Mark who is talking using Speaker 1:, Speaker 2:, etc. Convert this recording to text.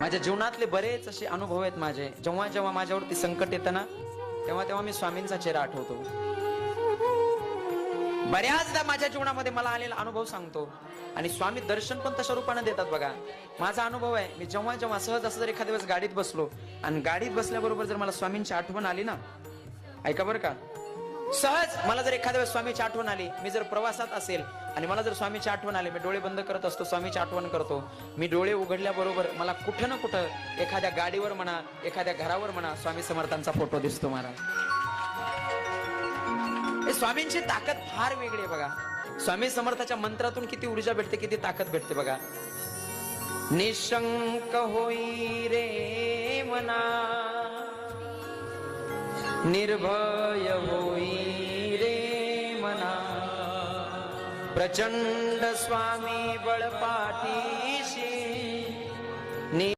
Speaker 1: माझ्या जीवनातले बरेच असे अनुभव आहेत माझे. जेव्हा जेव्हा माझ्यावरती संकट येतं ना, तेव्हा तेव्हा मी स्वामींचा चेहरा आठवतो. बऱ्याचदा माझ्या जीवनामध्ये मला आलेला अनुभव सांगतो आणि स्वामी दर्शन पण तशा रूपाने देतात बघा. माझा अनुभव आहे, मी जेव्हा जेव्हा सहज असं जर एखाद्या वेळेस गाडीत बसलो आणि गाडीत बसल्याबरोबर जर मला स्वामींची आठवण आली ना, ऐका बरं का, सहज मला जर एखाद्या वेळेस स्वामीची आठवण आली, मी जर प्रवासात असेल आणि मला जर स्वामीची आठवण आली, मी डोळे बंद करत असतो, स्वामीची आठवण करतो. मी डोळे उघडल्याबरोबर मला कुठं ना कुठं एखाद्या गाडीवर म्हणा, एखाद्या घरावर म्हणा, स्वामी समर्थांचा फोटो दिसतो महाराज. स्वामींची ताकद फार वेगळी आहे बघा. स्वामी समर्थाच्या मंत्रातून किती ऊर्जा भेटते, किती ताकद भेटते बघा. निशंक होई रे मना, निर्भय होई रे मना, प्रचंड स्वामी बळपाठीशी.